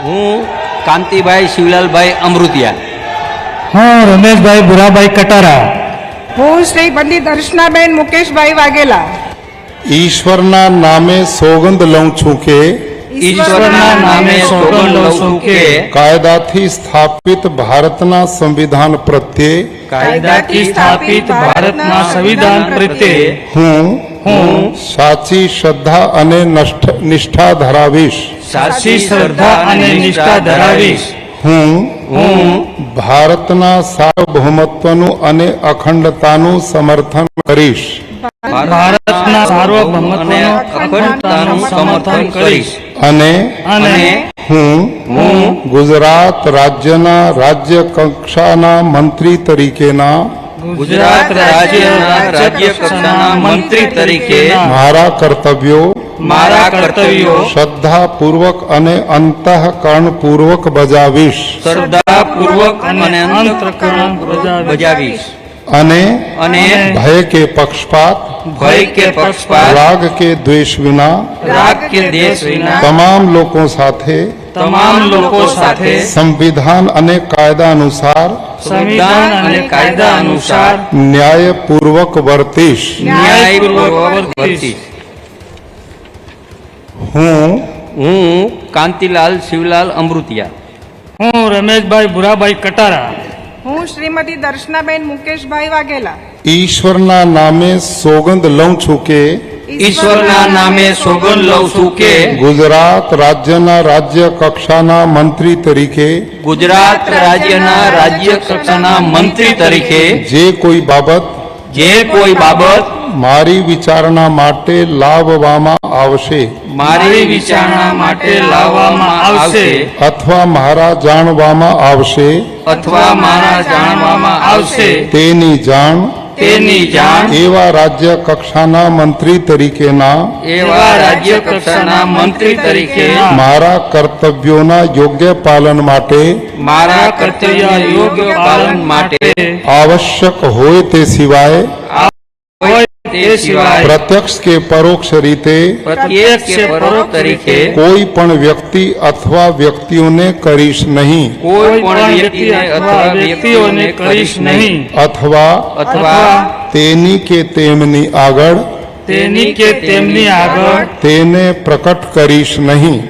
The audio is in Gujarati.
હું કાંતિભાઈ શિવલાલભાઈ અમૃતિયા. હું રમેશભાઈ ભુરાભાઈ કટારા. હું શ્રીમતી દર્શનાબેન મુકેશભાઈ વાઘેલા. ઈશ્વરના નામે સોગંદ લઉં છું કે ઈશ્વરના નામે સોગંદ લઉં છું કે કાયદાથી સ્થાપિત ભારતના સંવિધાન પ્રત્યે કાયદાથી સ્થાપિત ભારતના સંવિધાન પ્રત્યે હું હું સાચી શ્રદ્ધા અને નિષ્ઠા ધરાવીશ. સાચી શ્રદ્ધા અને નિષ્ઠા ધરાવીશ. હું હું ભારતના સાર્વભૌમત્વનું અને અખંડતાનું સમર્થન કરીશ. ભારતના સાર્વભૌમત્વનું અખંડતાનું સમર્થન કરીશ. અને અને હું ગુજરાત રાજ્યના રાજ્ય કક્ષાના મંત્રી તરીકેના ગુજરાત રાજ્યના રાજ્ય કક્ષાના મંત્રી તરીકે મારા કર્તવ્યો શ્રદ્ધાપૂર્વક અને અંતઃકરણપૂર્વક બજાવીશ. શ્રદ્ધાપૂર્વક અને અંતઃકરણપૂર્વક બજાવીશ. અને ભય કે પક્ષપાત રાગ કે દ્વેષ વિના તમામ લોકો સાથે સંવિધાન અને કાયદા અનુસાર ન્યાયપૂર્વક વર્તીશ. હું કાંતિલાલ શિવલાલ અમૃતિયા. હું રમેશભાઈ ભુરાભાઈ કટારા. હું શ્રીમતી દર્શનાબેન મુકેશભાઈ વાઘેલા. ઈશ્વરના નામે સોગંદ લઉં છું કે ઈશ્વરના નામે સોગંદ લઉં છું કે ગુજરાત રાજ્યના રાજ્ય કક્ષાના મંત્રી તરીકે ગુજરાત રાજ્યના રાજ્ય કક્ષાના મંત્રી તરીકે જે કોઈ બાબત મારી વિચારણા માટે લાવવામાં આવશે અથવા મારા જાણવામાં આવશે તેની જાણ એવા રાજ્ય કક્ષાના મંત્રી તરીકેના મારા કર્તવ્યોના યોગ્ય પાલન માટે આવશ્યક હોય તે સિવાય પ્રત્યક્ષ કે પરોક્ષ રીતે કોઈ પણ વ્યક્તિ અથવા વ્યક્તિઓને કરીશ નહીં અથવા તેની કે તેમની આગળ તેને પ્રકટ કરીશ નહીં.